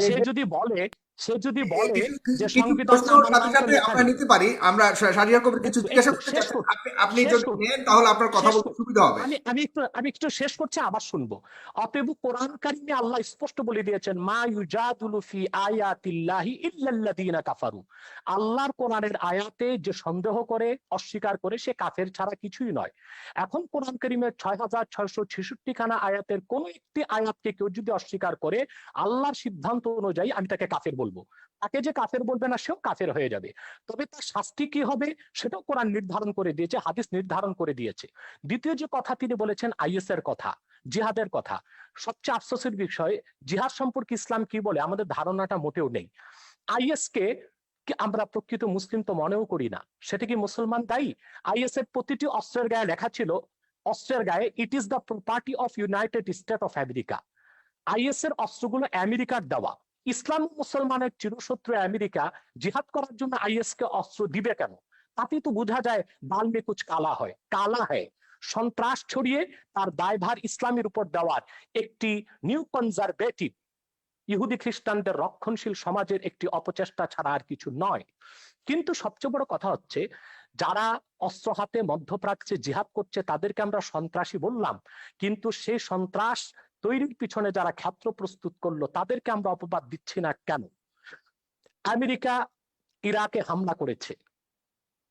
Speaker 3: সে যদি বলে সে যদি বলে
Speaker 2: কিছু কিছু
Speaker 3: যে
Speaker 2: কিছু
Speaker 3: সংবিধান
Speaker 2: প্রশ্ন
Speaker 3: আমার
Speaker 2: সাথে
Speaker 3: নামকে
Speaker 2: সাথে
Speaker 3: লেখা
Speaker 2: আমরা
Speaker 3: নেই।
Speaker 2: নিতে পারি। আমরা শাহরিয়ার কবির কিছু
Speaker 3: একটু
Speaker 2: জিজ্ঞাসা
Speaker 3: একটু
Speaker 2: করতে
Speaker 3: শেষ
Speaker 2: চাচ্ছেন,
Speaker 3: করছি,
Speaker 2: আপনি
Speaker 3: শেষ
Speaker 2: যদি
Speaker 3: করছি,
Speaker 2: নেন তাহলে আপনার কথা
Speaker 3: শেষ
Speaker 2: বলতে
Speaker 3: করছি।
Speaker 2: সুবিধা হবে।
Speaker 3: আমি একটু শেষ করছি, আবার শুনবো। অতএব কোরআন কারিমে আল্লাহ স্পষ্ট বলে দিয়েছেন, মা ইউজাদুলু ফি আয়াতিল্লাহি ইল্লাল্লাযিনা কাফারু। আল্লাহর কোরআনের আয়াতে যে সন্দেহ করে, অস্বীকার করে, সে কাফের ছাড়া কিছুই নয়। এখন কোরআন কারিমের 6666 খানা আয়াতের কোন একটি আয়াতকে কেউ যদি অস্বীকার করে, আল্লাহর সিদ্ধান্ত অনুযায়ী আমি তাকে কাফের বলবো। তাকে যে কাফের বলবে না, সেও কাফের হয়ে যাবে। তবে তার শাস্তি কি হবে সেটাও কোরআন নির্ধারণ করে দিয়েছে, হাদিস নির্ধারণ করে দিয়েছে। দ্বিতীয় যে কথা তিনি বলেছেন আইএস এর কথা, জিহাদের কথা, সবচেয়ে আফসোসের বিষয়, জিহাদ সম্পর্কে ইসলাম কি বলে আমাদের ধারণাটা মোটেও নেই। আইএস কে আমরা প্রকৃত মুসলিম তো মনেও করি না। সেটা কি মুসলমান দায়ী? আইএস এর প্রতিটি অস্ত্রের গায়ে লেখা ছিল, অস্ত্রের গায়ে, it is the property of United state of America. Is এর অস্ত্রগুলো আমেরিকার দেওয়া। ইসলাম ও মুসলমানের চিরশত্রু আমেরিকা জিহাদ করার জন্য আইএস কে অস্ত্র দিবে কেন? তাতে তো বোঝা যায় বাল মে কুছ কালা হয়, কালা হয়। সন্ত্রাস ছড়িয়ে তার দায়ভার ইসলামের উপর দেওয়ার একটি নিউ কনজারভেটিভ, ইহুদি খ্রিস্টানদের রক্ষণশীল সমাজের একটি অপচেষ্টা ছাড়া আর কিছু নয়। কিন্তু সবচেয়ে বড় কথা হচ্ছে, যারা অস্ত্র হাতে মধ্যপ্রাচ্যে জিহাদ করছে তাদেরকে আমরা সন্ত্রাসী বললাম, কিন্তু সেই সন্ত্রাস তৈরির পিছনে যারা ক্ষেত্র প্রস্তুত করলো তাদেরকে আমরা অপবাদ দিচ্ছি না কেন? আমেরিকা ইরাকে হামলা করেছে,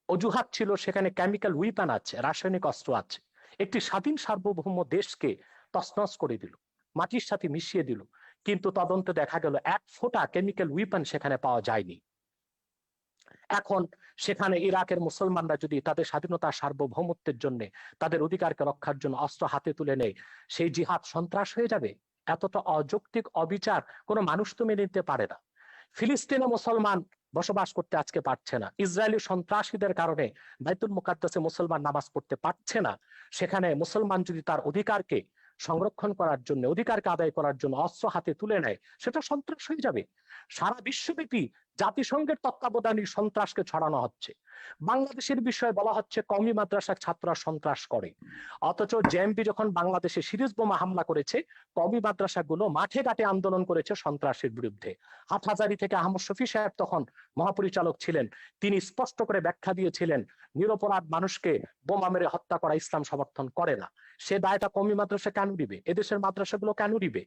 Speaker 3: অজুহাত ছিল সেখানে কেমিক্যাল উইপন আছে, রাসায়নিক অস্ত্র আছে। একটি স্বাধীন সার্বভৌম দেশকে তছনছ করে দিল, মাটির সাথে মিশিয়ে দিল। কিন্তু তদন্তে দেখা গেল এক ফোঁটা কেমিক্যাল উইপন সেখানে পাওয়া যায়নি। এখন সেখানে ইরাকের মুসলমানরা যদি তাদের স্বাধীনতা সার্বভৌমত্বের জন্য, তাদের অধিকারকে রক্ষার জন্য অস্ত্র হাতে তুলে নেয়, সেই জিহাদ সন্ত্রাস হয়ে যাবে? এতটা অযৌক্তিক অবিচার কোনো মানুষ তো মেনে নিতে পারে না। ফিলিস্তিনে মুসলমান বসবাস করতে আজকে পারছে না, ইসরায়েলি সন্ত্রাসীদের কারণে বাইতুল মুকাদ্দাসে মুসলমান নামাজ পড়তে পারছে না। সেখানে মুসলমান যদি তার অধিকারকে সংরক্ষণ করার জন্য, অধিকারকে আদায় করার জন্য অস্ত্র হাতে তুলে নেয়, সেটা সন্ত্রাস হয়ে যাবে। সারা বিশ্বব্যাপী জাতিসংঘের তত্ত্বাবধানে সন্ত্রাসকে ছড়ানো হচ্ছে। বাংলাদেশের বিষয়ে বলা হচ্ছে কওমি মাদ্রাসার ছাত্ররা সন্ত্রাস করে, অথচ জেএমবি যখন বাংলাদেশে সিরিজ বোমা হামলা করেছে, কওমি মাদ্রাসাগুলো মাঠে ঘাটে আন্দোলন করেছে সন্ত্রাসের বিরুদ্ধে। হাটহাজারী থেকে আহমদ শফি সাহেব তখন মহাপরিচালক ছিলেন, তিনি স্পষ্ট করে ব্যাখ্যা দিয়েছিলেন নিরপরাধ মানুষকে বোমা মেরে হত্যা করা ইসলাম সমর্থন করে না। সে দায়টা কওমি মাদ্রাসা কেন দিবে? এদেশের মাদ্রাসাগুলো কেন দিবে?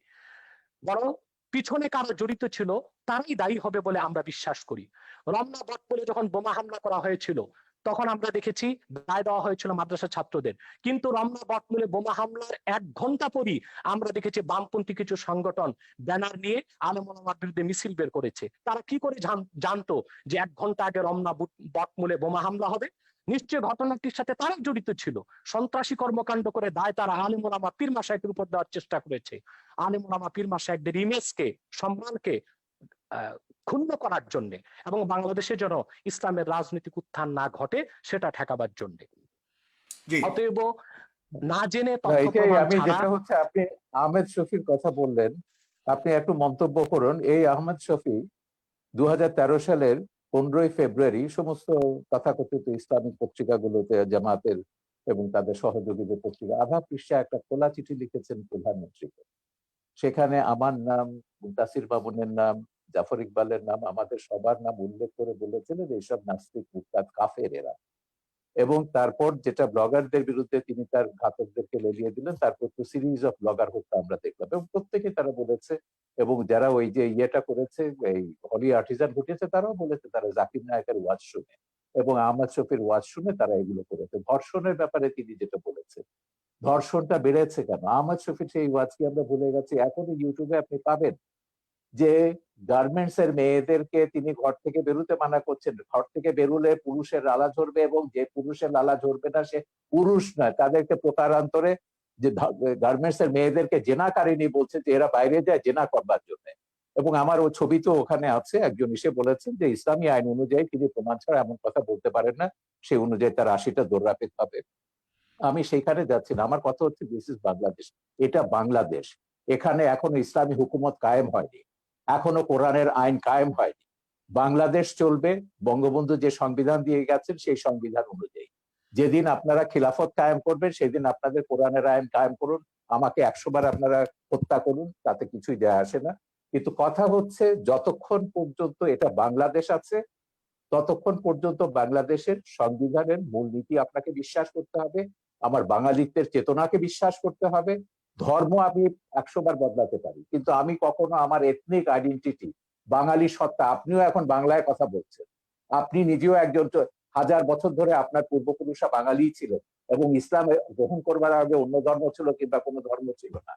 Speaker 3: বরং পিছনে কারা জড়িত ছিল তারাই দায়ী হবে বলে আমরা বিশ্বাস করি। রমনা বটমূলে যখন বোমা হামলা করা হয়েছিল, তখন আমরা দেখেছি দায় দেওয়া হয়েছিল মাদ্রাসা ছাত্রদের। কিন্তু রমনা বটমূলে বোমা হামলার 1 ঘন্টা পরই আমরা দেখেছি বামপন্থী কিছু সংগঠন ব্যানার নিয়ে আলেম ওলামার বিরুদ্ধে মিছিল বের করেছে। তারা কি করে জানতো যে 1 ঘন্টা আগে রমনা বটমূলে বোমা হামলা হবে? নিশ্চয় ঘটনাটির সাথে তারাই জড়িত ছিল। সন্ত্রাসী কর্মকাণ্ড করে দায় তারা আলেম ওলামা পীর মাশায়েখের উপর দেওয়ার চেষ্টা করেছে। আলেম ওলামা পীর মাশায়েখদের ইমেজকে, সম্মানকে ক্ষুণ্ণ করার জন্য, এবং বাংলাদেশে যেন ইসলামের রাজনৈতিক উত্থান না ঘটে সেটা ঠেকাবার জন্য।
Speaker 2: জি
Speaker 3: অতএব না জেনে
Speaker 1: না,
Speaker 3: তথ্য
Speaker 1: এটাই
Speaker 3: প্রমাণ
Speaker 1: আমি
Speaker 3: ছাড়া।
Speaker 1: যেটা হচ্ছে, আপনি আহমেদ শফির কথা বললেন, আপনি একটু মন্তব্য করুন। এই আহমেদ শফি 2013 সালের 15ই ফেব্রুয়ারি সমস্ত তথাকথিত ইসলামিক পত্রিকাগুলোতে, জামাতের এবং তাদের সহযোগীদের পত্রিকা, আধা পৃষ্ঠা একটা খোলা চিঠি লিখেছেন প্রধানমন্ত্রীকে। সেখানে আমার নাম, মুনতাসির মামুনের নাম, জাফর ইকবালের নাম, আমাদের সবার নাম উল্লেখ করে বলেছিলেন এইসব নাস্তিক, মুরতাদ, কাফের এরা। এবং তারপর যেটা ব্লগারদের বিরুদ্ধে তিনি তার ঘাতকদেরকে লেলিয়ে দিলেন, তারপর তো সিরিজ অফ ব্লগার হত্যা আমরা দেখলাম, এবং প্রত্যেকে তারা বলেছে, এবং যারা ওই যে ইয়েটা করেছে, এই হলি আর্টিজান ঘটিয়েছে, তারাও বলেছে তারা জাকির নায়কের ওয়াজ শুনে এবং আহমদ শফির ওয়াজ শুনে তারা এগুলো করেছে। ধর্ষণের ব্যাপারে তিনি যেটা বলেছে, ধর্ষণটা বেড়েছে কেন? আহমদ শফির সেই ওয়াজ কি আমরা ভুলে গেছি? এখনো ইউটিউবে আপনি পাবেন যে গার্মেন্টস এর মেয়েদেরকে তিনি ঘর থেকে বেরোতে মানা করছেন, ঘর থেকে বেরোলে পুরুষের লালা ঝরবে এবং যে পুরুষের লালা ঝরবে না সে পুরুষ নয়, তাদেরকে প্রকারান্তরে যে গার্মেন্টস এর মেয়েদেরকে জেনাকারিনী বলছে যে এরা বাইরে যায় জেনা করবার জন্য। এবং আমার ও ছবি তো ওখানে আছে, একজন এসে বলেছেন যে ইসলামী আইন অনুযায়ী তিনি প্রমাণ ছাড়া এমন কথা বলতে পারেন না, সেই অনুযায়ী তার ৮০টা দৌড়াপেত হবে। আমি সেইখানে যাচ্ছি না, আমার কথা হচ্ছে দিস ইজ বাংলাদেশ, এটা বাংলাদেশ। এখানে এখনো ইসলামী হুকুমত কায়েম হয়নি, এখনো কোরআনের আইন কায়েম হয়নি। বাংলাদেশ চলবে বঙ্গবন্ধু যে সংবিধান দিয়ে গেছেন সেই সংবিধান অনুযায়ী। যেদিন আপনারা খিলাফত কায়েম করবেন সেদিন আপনাদের কোরআনের আইন কায়েম করুন, আমাকে ১০০ বার আপনারা হত্যা করুন, তাতে কিছুই যায় আসে না। কিন্তু কথা হচ্ছে যতক্ষণ পর্যন্ত এটা বাংলাদেশ আছে ততক্ষণ পর্যন্ত বাংলাদেশের সংবিধানের মূলনীতি আপনাকে বিশ্বাস করতে হবে, আমার বাঙালিত্বের চেতনাকে বিশ্বাস করতে হবে। ধর্ম আমি ১০০ বার বদলাতে পারি, কিন্তু আমি কখনো আমার এথনিক আইডেন্টিটি, বাঙালি সত্তা, আপনিও এখন বাংলায় কথা বলছেন, আপনি নিজেও একজন ১০০০ বছর ধরে আপনার পূর্বপুরুষরা বাঙালি ছিলেন এবং ইসলাম গ্রহণ করবার আগে অন্য ধর্ম ছিল কিংবা কোনো ধর্ম ছিল না।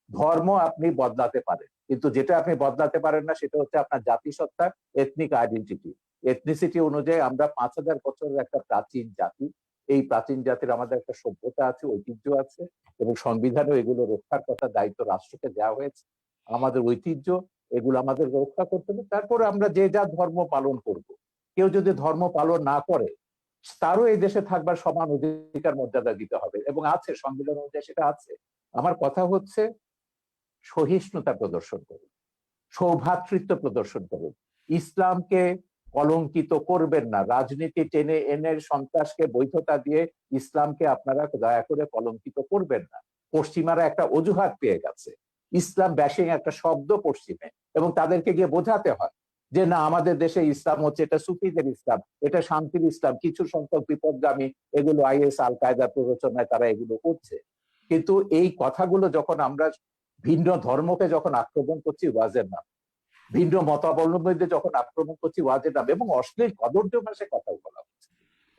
Speaker 1: ধর্ম আপনি বদলাতে পারেন, কিন্তু যেটা আপনি বদলাতে পারেন না সেটা হচ্ছে আপনার জাতিসত্তা, এথনিক আইডেন্টিটি। এথনিসিটি অনুযায়ী আমরা ৫০০০ বছরের একটা প্রাচীন জাতি। এই প্রাচীন জাতির আমাদের একটা সভ্যতা আছে, ঐতিহ্য আছে এবং সংবিধানেও এগুলো রক্ষার কথা দায়িত্ব রাষ্ট্রকে দেওয়া হয়েছে। আমাদের ঐতিহ্য এগুলো আমাদের রক্ষা করতে হবে, তারপরে আমরা যে যা ধর্ম পালন করব। কেউ যদি ধর্ম পালন না করে তারও এই দেশে থাকবার সমান অধিকার মর্যাদা দিতে হবে এবং আছে, সংবিধান অনুযায়ী সেটা আছে। আমার কথা হচ্ছে সহিষ্ণুতা প্রদর্শন করুন, সৌভ্রাতৃত্ব প্রদর্শন করুন, ইসলামকে কলঙ্কিত করবেন না, রাজনীতি টেনে এনে সন্ত্রাসকে বৈধতা দিয়ে ইসলামকে আপনারা দয়া করে কলঙ্কিত করবেন না। পশ্চিমারা একটা অজুহাত পেয়ে গেছে, ইসলাম ব্যাশিং একটা শব্দ পশ্চিমে, এবং তাদেরকে গিয়ে বোঝাতে হয় যে না আমাদের দেশে ইসলাম হচ্ছে এটা সুফিদের ইসলাম, এটা শান্তির ইসলাম, কিছু সংখ্যক বিপদগামী এগুলো আইএস আল কায়দার প্ররোচনায় তারা এগুলো করছে। কিন্তু এই কথাগুলো যখন আমরা ভিন্ন ধর্মকে যখন আক্রমণ করছি ওয়াজের নাম, ভিন্ন মতাবলম্বীদের যখন আক্রমণ করছি ওয়াজের নাম এবং অশ্লীল কদর্য ভাষায় কথা বলা হচ্ছে,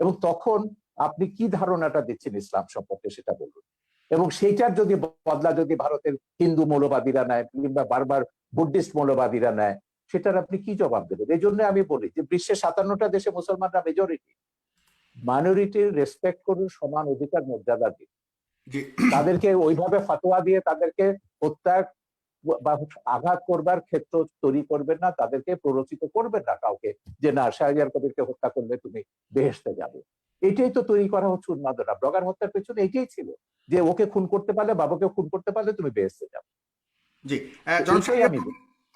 Speaker 1: এবং তখন আপনি কি ধারণাটা দিচ্ছেন ইসলাম সম্পর্কে সেটা বলুন। এবং সেইটার যদি বদলা যদি ভারতের হিন্দু মৌলবাদীরা নেয় কিংবা বারবার বুদ্ধিস্ট মৌলবাদীরা নেয়, সেটার আপনি কি জবাব দেবেন? এই জন্য আমি বলি যে বিশ্বের ৫৭টা দেশে মুসলমানরা মেজরিটি, মাইনরিটির রেসপেক্ট করুন, সমান অধিকার মর্যাদা দিন,
Speaker 2: জি
Speaker 1: তাদেরকে ওইভাবে ফাতোয়া দিয়ে তাদেরকে হত্যা বা আঘাত করবার ক্ষেত্র তৈরি করবেন না, তাদেরকে প্ররোচিত করবেন না কাউকে যে না শাহরিয়ার কবিরকে হত্যা করলে তুমি বেহেশতে যাবে। এটাই তো তৈরি করা হচ্ছে উন্মাদনা। ব্লগার হত্যার পেছনে এটাই ছিল যে ওকে খুন করতে পারলে, বাবাকে খুন করতে পারলে তুমি বেহেশতে যাবে।
Speaker 2: জি জনাব
Speaker 1: এটাই
Speaker 2: সাহেব,
Speaker 1: আমি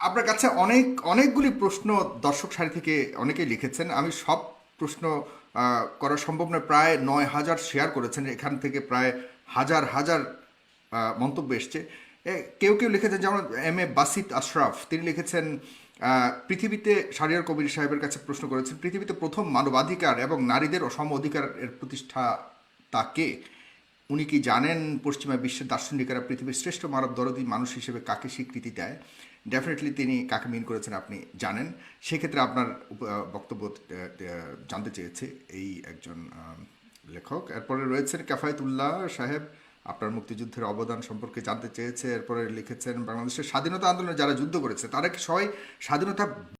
Speaker 2: আপনার কাছে অনেকগুলি প্রশ্ন দর্শক সারি থেকে অনেকেই লিখেছেন। আমি সব প্রশ্ন করা সম্ভব নয়, প্রায় ৯,০০০ শেয়ার করেছেন, এখান থেকে প্রায় হাজার হাজার মন্তব্য এসছে। কেউ কেউ লিখেছেন, যেমন এম এ বাসিত আশরাফ, তিনি লিখেছেন পৃথিবীতে, শাহরিয়ার কবির সাহেবের কাছে প্রশ্ন করেছেন, পৃথিবীতে প্রথম মানবাধিকার এবং নারীদের অসম অধিকারের প্রতিষ্ঠা তাকে, উনি কি জানেন পশ্চিমা বিশ্বের দার্শনিকেরা পৃথিবীর শ্রেষ্ঠ মানব দরদী মানুষ হিসেবে কাকে স্বীকৃতি দেয়? ডেফিনেটলি তিনি কাকে মিন করেছেন আপনি জানেন। সেক্ষেত্রে আপনার বক্তব্য জানতে চেয়েছে এই একজন লেখক। এরপরে রয়েছেন কাফায়েতুল্লাহ সাহেব, আপনার মুক্তিযুদ্ধের অবদান সম্পর্কে জানতে চেয়েছে। এরপরে লিখেছেন বাংলাদেশের স্বাধীনতা আন্দোলনে যারা যুদ্ধ করেছে তারা কি সবাই স্বাধীনতা